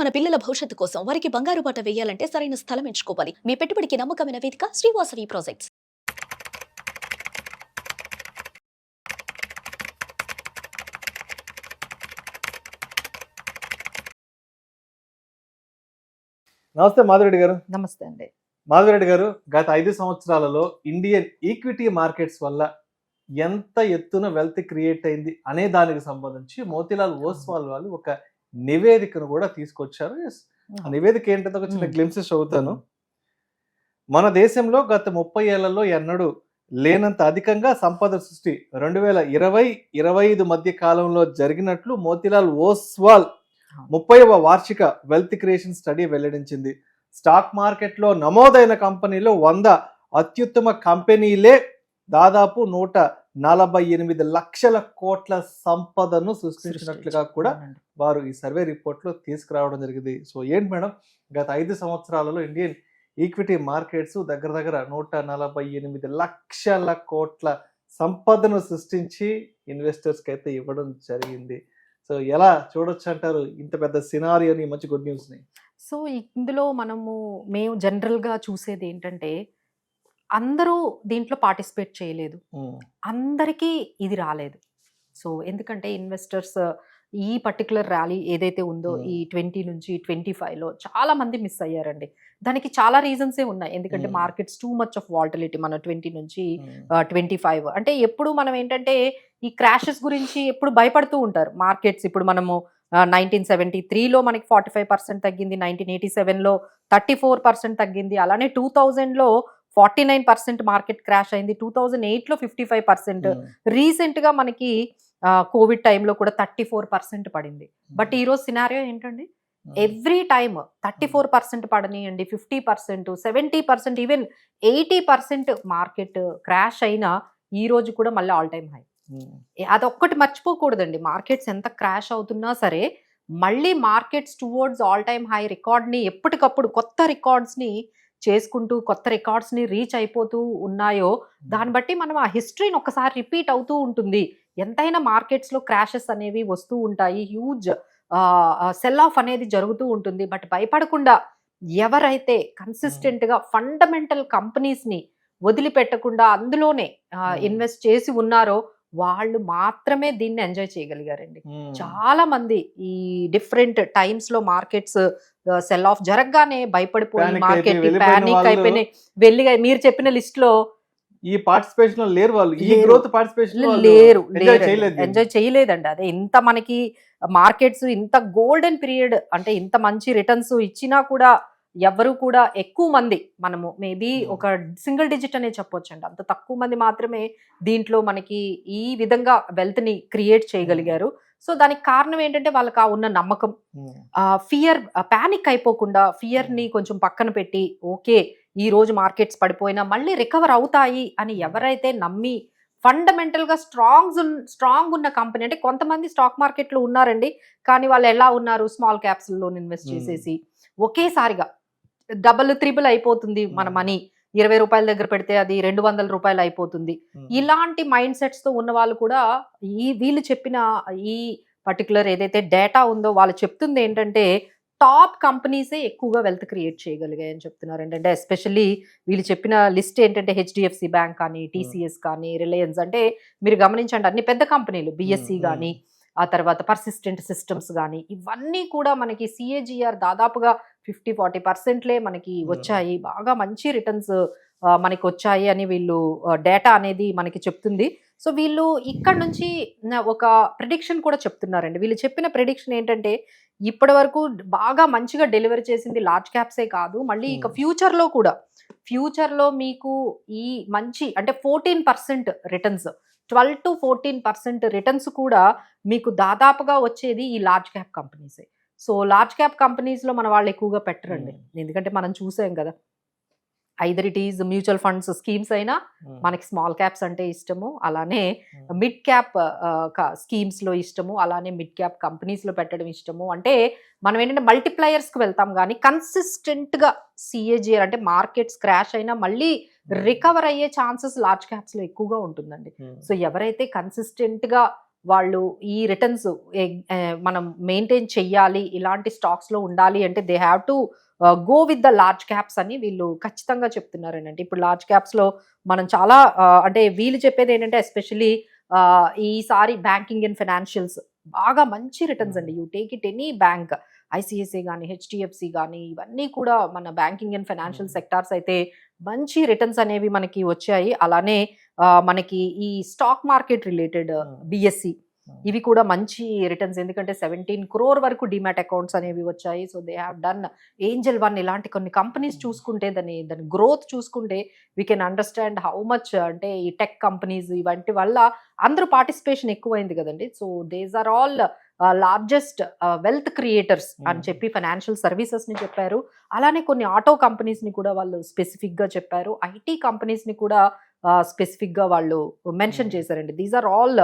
మన పిల్లల భవిష్యత్తు కోసం వారికి బంగారు బాట వేయాలంటే సరైన స్థలం ఎంచుకోవాలి. మీ పెట్టుబడికి నమ్మకమైన వేదిక శ్రీవాసవి ప్రాజెక్ట్స్. నమస్తే మాధురెడ్డి గారు. నమస్తే అండి. మాధురెడ్డి గారు, గత 5 సంవత్సరాలలో ఇండియన్ ఈక్విటీ మార్కెట్స్ వల్ల ఎంత ఎత్తున వెల్త్ క్రియేట్ అయింది అనే దానికి సంబంధించి మోతీలాల్ ఓస్వాల్ వాళ్ళు ఒక నివేదికను కూడా తీసుకొచ్చారు. ఆ నివేదిక ఏంటంటే ఒక చిన్న గ్లింప్సెస్ చదువుతాను. మన దేశంలో గత 30 ఏళ్లలో ఎన్నడూ లేనంత అధికంగా సంపద సృష్టి 2020-25 మధ్య కాలంలో జరిగినట్లు మోతీలాల్ ఓస్వాల్ 30వ వార్షిక వెల్త్ క్రియేషన్ స్టడీ వెల్లడించింది. స్టాక్ మార్కెట్లో నమోదైన కంపెనీలో 100 అత్యుత్తమ కంపెనీలే దాదాపు 148 లక్షల కోట్ల సంపదను సృష్టించినట్లుగా కూడా వారు ఈ సర్వే రిపోర్ట్లో తీసుకురావడం జరిగింది. సో ఏంటి మేడం, గత 5 సంవత్సరాలలో ఇండియన్ ఈక్విటీ మార్కెట్స్ దగ్గర 148 లక్షల కోట్ల సంపదను సృష్టించి ఇన్వెస్టర్స్కి అయితే ఇవ్వడం జరిగింది. సో ఎలా చూడొచ్చు అంటారు ఇంత పెద్ద సినారియోని, మంచి గుడ్ న్యూస్ని? సో ఇందులో మేము జనరల్గా చూసేది ఏంటంటే, అందరూ దీంట్లో పార్టిసిపేట్ చేయలేదు, అందరికీ ఇది రాలేదు. సో ఎందుకంటే ఇన్వెస్టర్స్ ఈ పర్టికులర్ ర్యాలీ ఏదైతే ఉందో ఈ 20 నుంచి 25లో చాలా మంది మిస్ అయ్యారండి. దానికి చాలా రీజన్సే ఉన్నాయి. ఎందుకంటే markets too much of volatility. మన 20 నుంచి 25 అంటే ఎప్పుడు మనం ఏంటంటే ఈ క్రాషెస్ గురించి ఎప్పుడు భయపడుతూ ఉంటారు మార్కెట్స్. ఇప్పుడు మనము 1973లో మనకి 45% తగ్గింది, 1987లో 34% తగ్గింది, అలానే 2000లో 49% మార్కెట్ క్రాష్ అయింది, 2008లో 55%, రీసెంట్గా మనకి కోవిడ్ టైంలో కూడా 34% పడింది. బట్ ఈరోజు సినారియో ఏంటండి, every time 34% పడనియండి, 50%, 70%, even 80% market crash అయినా ఈ రోజు కూడా మళ్ళీ ఆల్ టైమ్ హై. అదొక్కటి మర్చిపోకూడదండి. మార్కెట్స్ ఎంత క్రాష్ అవుతున్నా సరే మళ్ళీ markets towards all time high రికార్డ్ని ఎప్పటికప్పుడు కొత్త రికార్డ్స్ని చేసుకుంటూ కొత్త రికార్డ్స్ని రీచ్ అయిపోతూ ఉన్నాయో దాన్ని బట్టి మనం ఆ హిస్టరీని ఒకసారి రిపీట్ అవుతూ ఉంటుంది. ఎంతైనా మార్కెట్స్లో క్రాషెస్ అనేవి వస్తూ ఉంటాయి, హ్యూజ్ సెల్ ఆఫ్ అనేది జరుగుతూ ఉంటుంది. బట్ భయపడకుండా ఎవరైతే కన్సిస్టెంట్గా ఫండమెంటల్ కంపెనీస్ని వదిలిపెట్టకుండా అందులోనే ఇన్వెస్ట్ చేసి ఉన్నారో వాళ్ళు మాత్రమే దీన్ని ఎంజాయ్ చేయగలిగారండి. చాలా మంది ఈ డిఫరెంట్ టైమ్స్ లో మార్కెట్స్ సెల్ ఆఫ్ జరగగానే భయపడిపోయి మార్కెట్ ప్యానిక్ అయిపోయినాయి. మీరు చెప్పిన లిస్ట్ లో ఈ పార్టిసిపేషన్ లేరు, వాళ్ళు ఈ గ్రోత్ పార్టిసిపేషన్ లేరు, ఎంజాయ్ చేయలేదండి. అదే ఇంత మనకి మార్కెట్స్ ఇంత గోల్డెన్ పీరియడ్ అంటే ఇంత మంచి రిటర్న్స్ ఇచ్చినా కూడా ఎవరు కూడా ఎక్కువ మంది, మనము మేబీ ఒక సింగిల్ డిజిట్ అనే చెప్పొచ్చండి, అంత తక్కువ మంది మాత్రమే దీంట్లో మనకి ఈ విధంగా వెల్త్ ని క్రియేట్ చేయగలిగారు. సో దానికి కారణం ఏంటంటే వాళ్ళకి ఉన్న నమ్మకం, ఫియర్, ప్యానిక్ అయిపోకుండా ఫియర్ ని కొంచెం పక్కన పెట్టి ఓకే ఈ రోజు మార్కెట్స్ పడిపోయినా మళ్ళీ రికవర్ అవుతాయి అని ఎవరైతే నమ్మి ఫండమెంటల్ గా స్ట్రాంగ్ ఉన్న కంపెనీ, అంటే కొంతమంది స్టాక్ మార్కెట్ లో ఉన్నారండి కానీ వాళ్ళు ఎలా ఉన్నారు, స్మాల్ క్యాప్స్ లో ఇన్వెస్ట్ చేసేసి ఒకేసారిగా డబుల్ త్రిబుల్ అయిపోతుంది మన మనీ, 20 రూపాయల దగ్గర పెడితే అది 200 రూపాయలు అయిపోతుంది. ఇలాంటి మైండ్ సెట్స్ తో ఉన్న వాళ్ళు కూడా వీళ్ళు చెప్పిన ఈ పర్టికులర్ ఏదైతే డేటా ఉందో వాళ్ళు చెప్తుంది ఏంటంటే టాప్ కంపెనీసే ఎక్కువగా వెల్త్ క్రియేట్ చేయగలిగాయి అని చెప్తున్నారు. అంటే ఎస్పెషల్లీ వీళ్ళు చెప్పిన లిస్ట్ ఏంటంటే హెచ్డిఎఫ్సి బ్యాంక్ కానీ, టీసీఎస్ కానీ, రిలయన్స్, అంటే మీరు గమనించండి అన్ని పెద్ద కంపెనీలు, బిఎస్సి కానీ, ఆ తర్వాత పర్సిస్టెంట్ సిస్టమ్స్ కానీ, ఇవన్నీ కూడా మనకి సిఏజిఆర్ దాదాపుగా 50-40%లే మనకి వచ్చాయి. బాగా మంచి రిటర్న్స్ మనకి వచ్చాయి అని వీళ్ళు డేటా అనేది మనకి చెప్తుంది. సో వీళ్ళు ఇక్కడ నుంచి ఒక ప్రిడిక్షన్ కూడా చెప్తున్నారండి. వీళ్ళు చెప్పిన ప్రిడిక్షన్ ఏంటంటే ఇప్పటి వరకు బాగా మంచిగా డెలివరీ చేసింది లార్జ్ క్యాప్సే కాదు, మళ్ళీ ఇక ఫ్యూచర్లో మీకు ఈ మంచి అంటే 14% రిటర్న్స్, 12-14% రిటర్న్స్ కూడా మీకు దాదాపుగా వచ్చేది ఈ లార్జ్ క్యాప్ కంపెనీసే. సో లార్జ్ క్యాప్ కంపెనీస్లో మన వాళ్ళు ఎక్కువగా పెట్టరండి, ఎందుకంటే మనం చూసాం కదా, either it is mutual funds schemes అయినా మనకి స్మాల్ క్యాప్స్ అంటే ఇష్టము, అలానే మిడ్ క్యాప్ స్కీమ్స్లో ఇష్టము, అలానే మిడ్ క్యాప్ కంపెనీస్లో పెట్టడం ఇష్టము. అంటే మనం ఏంటంటే మల్టిప్లయర్స్కి వెళ్తాం కానీ కన్సిస్టెంట్గా సిఏజిఆర్ అంటే మార్కెట్స్ క్రాష్ అయినా మళ్ళీ రికవర్ అయ్యే ఛాన్సెస్ లార్జ్ క్యాప్స్లో ఎక్కువగా ఉంటుందండి. సో ఎవరైతే కన్సిస్టెంట్గా వాళ్ళు ఈ రిటర్న్స్ మనం మెయింటైన్ చెయ్యాలి, ఇలాంటి స్టాక్స్ లో ఉండాలి అంటే they have to go with the large caps అని వీళ్ళు ఖచ్చితంగా చెప్తున్నారండి. ఇప్పుడు లార్జ్ క్యాప్స్ లో మనం చాలా అంటే వీళ్ళు చెప్పేది ఏంటంటే ఎస్పెషల్లీ ఈసారి బ్యాంకింగ్ అండ్ ఫైనాన్షియల్స్ బాగా మంచి రిటర్న్స్ అండి. You take it any bank, ICICI కానీ హెచ్డిఎఫ్సి కానీ ఇవన్నీ కూడా మన బ్యాంకింగ్ అండ్ ఫైనాన్షియల్ సెక్టార్స్ అయితే మంచి రిటర్న్స్ అనేవి మనకి వచ్చాయి. అలానే మనకి ఈ స్టాక్ మార్కెట్ రిలేటెడ్ బిఎస్సి ఇవి కూడా మంచి రిటర్న్స్, ఎందుకంటే 17 crore వరకు డిమాట్ అకౌంట్స్ అనేవి వచ్చాయి. So they have done Angel one ఇలాంటి కొన్ని కంపెనీస్ చూసుకుంటే దాని గ్రోత్ చూసుకుంటే we can understand how much అంటే ఈ టెక్ కంపెనీస్ ఇవంటి వల్ల అందరూ పార్టిసిపేషన్ ఎక్కువైంది కదండి. So these are all largest wealth creators అని చెప్పి ఫైనాన్షియల్ సర్వీసెస్ ని చెప్పారు. అలానే కొన్ని ఆటో కంపెనీస్ ని కూడా వాళ్ళు స్పెసిఫిక్ గా చెప్పారు. ఐటీ కంపెనీస్ ని కూడా స్పెసిఫిక్ గా వాళ్ళు మెన్షన్ చేశారండి. These are all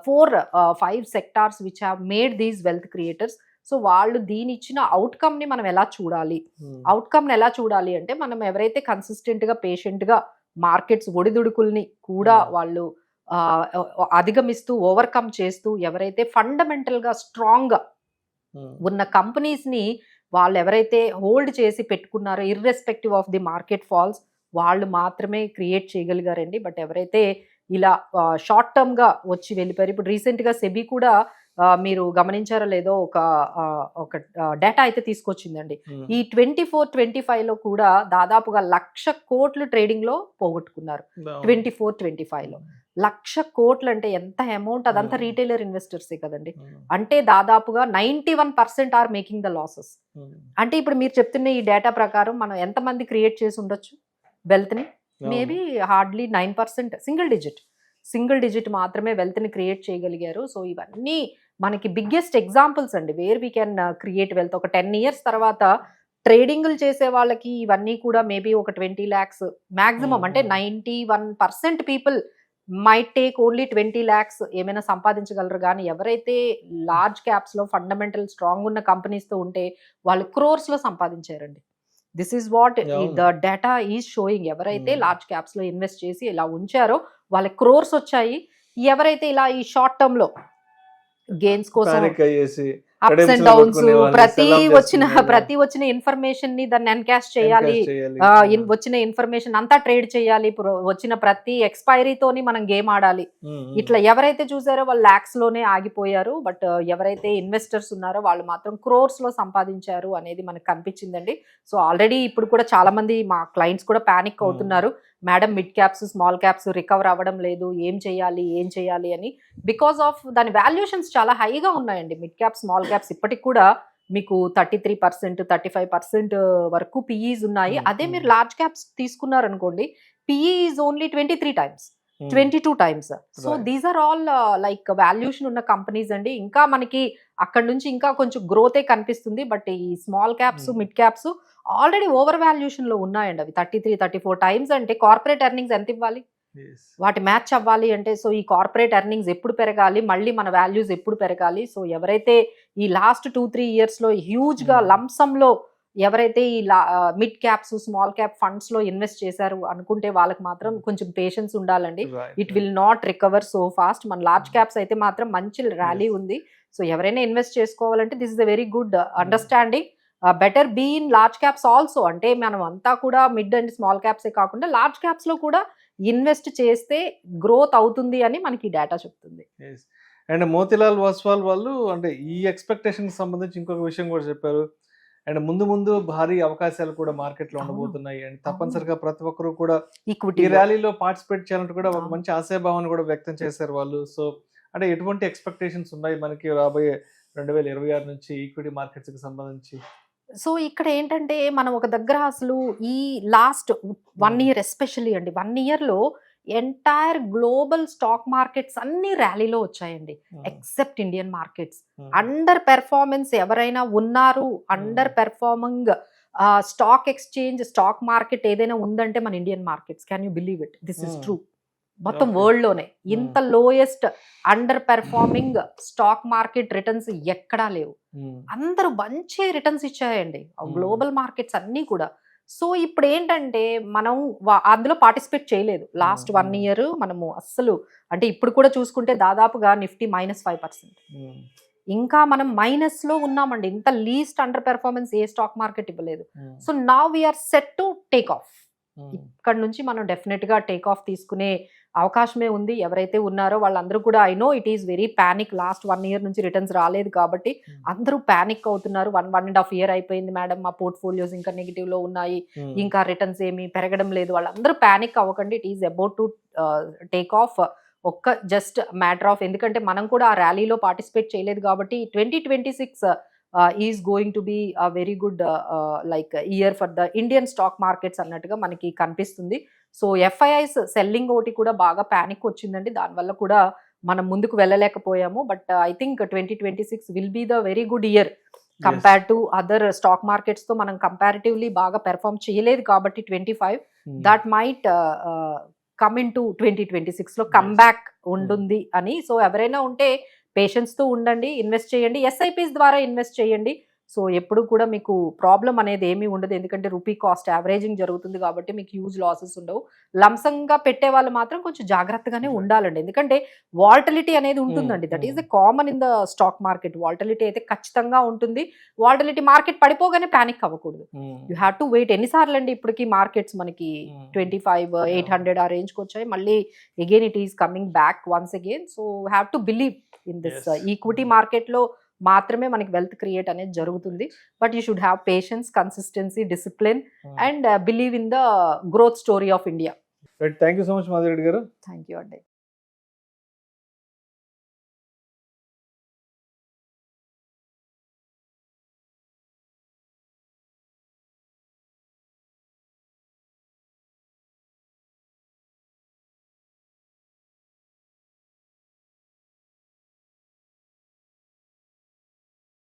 4-5 sectors which have made these wealth creators. So వాళ్ళు దీని ఇచ్చిన అవుట్కమ్ ని మనం ఎలా చూడాలి, అవుట్కమ్ ని ఎలా చూడాలి అంటే మనం ఎవరైతే కన్సిస్టెంట్ గా పేషెంట్ గా మార్కెట్స్ ఒడిదుడుకుల్ని కూడా వాళ్ళు అధిగమిస్తూ ఓవర్కమ్ చేస్తూ ఎవరైతే ఫండమెంటల్ గా స్ట్రాంగ్ గా ఉన్న కంపెనీస్ ని వాళ్ళు ఎవరైతే హోల్డ్ చేసి పెట్టుకున్నారో irrespective of the market falls వాళ్ళు మాత్రమే క్రియేట్ చేయగలిగారండి. బట్ ఎవరైతే ఇలా షార్ట్ టర్మ్ గా వచ్చి వెళ్ళిపోయారు, ఇప్పుడు రీసెంట్ గా సెబీ కూడా మీరు గమనించారో లేదో ఒక డేటా అయితే తీసుకొచ్చిందండి. ఈ 24-25 లో కూడా దాదాపుగా 1,00,000 కోట్లు ట్రేడింగ్ లో పోగొట్టుకున్నారు. 24-25 లో 1,00,000 కోట్లు అంటే ఎంత అమౌంట్, అదంతా రీటైలర్ ఇన్వెస్టర్సే కదండి. అంటే దాదాపుగా 91% ఆర్ మేకింగ్ ద లాసెస్. అంటే ఇప్పుడు మీరు చెప్తున్న ఈ డేటా ప్రకారం మనం ఎంతమంది క్రియేట్ చేసి ఉండొచ్చు వెల్త్ ని? మేబీ హార్డ్లీ 9%, సింగిల్ డిజిట్ మాత్రమే వెల్త్ ని క్రియేట్ చేయగలిగారు. సో ఇవన్నీ మనకి బిగ్గెస్ట్ ఎగ్జాంపుల్స్ అండి where we can create wealth. ఒక 10 years తర్వాత ట్రేడింగ్లు చేసే వాళ్ళకి ఇవన్నీ కూడా మేబీ ఒక 20 lakhs మాక్సిమం, అంటే 91% people might take only 20 lakhs ఏమైనా సంపాదించగలరు. కానీ ఎవరైతే లార్జ్ క్యాప్స్ లో ఫండమెంటల్ స్ట్రాంగ్ ఉన్న కంపెనీస్ తో ఉంటే వాళ్ళు క్రోర్స్ లో సంపాదించారండి. This is what the data is showing. ఎవరైతే లార్జ్ క్యాప్స్ లో ఇన్వెస్ట్ చేసి ఇలా ఉంచారో వాళ్ళకి క్రోర్స్ వచ్చాయి. ఎవరైతే ఇలా ఈ షార్ట్ టర్మ్ లో గెయిన్స్ కోసం అప్స్ అండ్ డౌన్స్ ప్రతి వచ్చిన ఇన్ఫర్మేషన్ ని దాన్ని ఎన్కాష్ చేయాలి, వచ్చిన ఇన్ఫర్మేషన్ అంతా ట్రేడ్ చేయాలి, వచ్చిన ప్రతి ఎక్స్పైరీతోని మనం గేమ్ ఆడాలి, ఇట్లా ఎవరైతే చూసారో వాళ్ళు లాక్స్ లోనే ఆగిపోయారు. బట్ ఎవరైతే ఇన్వెస్టర్స్ ఉన్నారో వాళ్ళు మాత్రం క్రోర్స్ లో సంపాదించారు అనేది మనకు కనిపించిందండి. సో ఆల్రెడీ ఇప్పుడు కూడా చాలా మంది మా క్లయింట్స్ కూడా పానిక్ అవుతున్నారు, madam mid caps small caps recover అవ్వడం లేదు, ఏం చేయాలి అని. బికాస్ ఆఫ్ దాని వాల్యుయేషన్స్ చాలా హైగా ఉన్నాయండి. మిడ్ క్యాప్ స్మాల్ క్యాప్స్ ఇప్పటికి కూడా మీకు 33%, 35% వరకు పిఈస్ ఉన్నాయి. అదే మీరు లార్జ్ క్యాప్స్ తీసుకున్నారనుకోండి, PE is only 23 times, 22 times. So these are all like valuation ఉన్న కంపెనీస్ అండి. ఇంకా మనకి అక్కడ నుంచి ఇంకా కొంచెం గ్రోతే కనిపిస్తుంది. బట్ ఈ small caps mid caps already over valuation లో ఉన్నాయండి. అవి 33-34 times. అంటే కార్పొరేట్ ఎర్నింగ్స్ ఎంత ఇవ్వాలి, వాటి మ్యాచ్ అవ్వాలి అంటే సో ఈ కార్పొరేట్ ఎర్నింగ్స్ ఎప్పుడు పెరగాలి, మళ్ళీ మన వాల్యూస్ ఎప్పుడు పెరగాలి. సో ఎవరైతే ఈ లాస్ట్ 2-3 years లో హ్యూజ్ గా లంసమ్ లో ఎవరైతే ఈ mid caps small cap funds లో ఇన్వెస్ట్ చేశారు అనుకుంటే వాళ్ళకి మాత్రం కొంచెం పేషెన్స్ ఉండాలండి. It will not recover so fast. మన లార్జ్ క్యాప్స్ అయితే మాత్రం మంచి ర్యాలీ ఉంది. సో ఎవరైనా ఇన్వెస్ట్ చేసుకోవాలంటే this is a very good understanding. Better be in large caps also. అంటే మనం అంతా కూడా మిడ్ అండ్ స్మాల్ క్యాప్సే కాకుండా లార్జ్ క్యాప్స్ లో కూడా ఇన్వెస్ట్ చేస్తే గ్రోత్ అవుతుంది అని మనకి డేటా చెప్తుంది. అండ్ మోతీలాల్ ఓస్వాల్ వాళ్ళు అంటే ఈ ఎక్స్పెక్టేషన్ సంబంధించి ఇంకొక విషయం కూడా చెప్పారు. అండ్ ముందు భారీ అవకాశాలు కూడా మార్కెట్ లో ఉండబోతున్నాయి. అండ్ తప్పనిసరిగా ప్రతి ఒక్కరు కూడా ఈ ర్యాలీలో పార్టిసిపేట్ చేయాలంటూ కూడా ఒక మంచి ఆశాభావాన్ని కూడా వ్యక్తం చేశారు వాళ్ళు. సో అంటే ఎటువంటి ఎక్స్పెక్టేషన్స్ ఉన్నాయి మనకి రాబోయే 2026 నుంచి ఈక్విటీ మార్కెట్స్ కి సంబంధించి? సో ఇక్కడ ఏంటంటే మనం ఒక దగ్గర అసలు ఈ లాస్ట్ 1 year ఎస్పెషల్లీ అండి, 1 year లో ఎంటైర్ గ్లోబల్ స్టాక్ మార్కెట్స్ అన్ని ర్యాలీలో వచ్చాయండి except Indian markets. Under performance ఎవరైనా ఉన్నారు, under performing stock exchange stock market ఏదైనా ఉందంటే మన Indian markets. Can you believe it? This is true. మొత్తం వరల్డ్ లోనే ఇంత lowest under performing stock market returns ఎక్కడా లేవు. అందరూ మంచి రిటర్న్స్ ఇచ్చాయండి గ్లోబల్ మార్కెట్స్ అన్ని కూడా. సో ఇప్పుడు ఏంటంటే మనం అందులో పార్టిసిపేట్ చేయలేదు లాస్ట్ 1 year మనము అస్సలు, అంటే ఇప్పుడు కూడా చూసుకుంటే దాదాపుగా నిఫ్టీ -5%. ఇంకా మనం మైనస్ లో ఉన్నామండి. ఇంత లీస్ట్ అండర్ పెర్ఫార్మెన్స్ ఏ స్టాక్ మార్కెట్ ఇవ్వలేదు. So now we're set to take off. ఇక్కడ నుంచి మనం డెఫినెట్ గా టేక్ ఆఫ్ తీసుకునే అవకాశమే ఉంది. ఎవరైతే ఉన్నారో వాళ్ళందరూ కూడా, I know it is very panic, last 1 year నుంచి రిటర్న్స్ రాలేదు కాబట్టి అందరూ ప్యానిక్ అవుతున్నారు. 1.5 year అయిపోయింది మేడం, మా పోర్ట్ఫోలియోస్ ఇంకా నెగిటివ్ లో ఉన్నాయి, ఇంకా రిటర్న్స్ ఏమి పెరగడం లేదు. వాళ్ళందరూ ప్యానిక్ అవ్వకండి. It is about to take of. ఒక్క జస్ట్ మ్యాటర్ ఆఫ్, ఎందుకంటే మనం కూడా ఆ ర్యాలీలో పార్టిసిపేట్ చేయలేదు కాబట్టి 2026 is going to be a very good like year for the Indian stock markets అన్నట్టుగా మనకి కనిపిస్తుంది. సో ఎఫ్ఐఐస్ సెల్లింగ్ ఒకటి కూడా బాగా ప్యానిక్ వచ్చిందండి, దానివల్ల కూడా మనం ముందుకు వెళ్ళలేకపోయాము. But I think 2026 will be the very good year compare to other stock markets తో. మనం కంపారిటివ్లీ బాగా పెర్ఫార్మ్ చేయలేదు కాబట్టి 25 that might come in to 2026 లో కమ్ బ్యాక్ ఉంటుంది అని. సో ఎవరైనా ఉంటే పేషెన్స్ తో ఉండండి, ఇన్వెస్ట్ చేయండి, ఎస్ఐపిస్ ద్వారా ఇన్వెస్ట్ చేయండి. సో ఎప్పుడు కూడా మీకు ప్రాబ్లం అనేది ఏమీ ఉండదు, ఎందుకంటే రూపీ కాస్ట్ యావరేజింగ్ జరుగుతుంది కాబట్టి మీకు హ్యూజ్ లాసెస్ ఉండవు. లంసంగా పెట్టే వాళ్ళు మాత్రం కొంచెం జాగ్రత్తగానే ఉండాలండి, ఎందుకంటే వాల్టిలిటీ అనేది ఉంటుందండి. That is the common in the stock market. Volatility అయితే ఖచ్చితంగా ఉంటుంది. వాల్టిలిటీ మార్కెట్ పడిపోగానే ప్యానిక్ అవ్వకూడదు. You have to wait. ఎన్నిసార్లు అండి ఇప్పటికి మార్కెట్స్ మనకి 25,800 ఆ రేంజ్కి వచ్చాయి, మళ్ళీ again it is coming back once again. So have to believe in this. Equity మార్కెట్లో మాత్రమే మనకి వెల్త్ క్రియేట్ అనేది జరుగుతుంది. But you should have patience, consistency, discipline and believe in the growth story of India. Thank you so much Madhu Reddy గారు. Thank you అండి.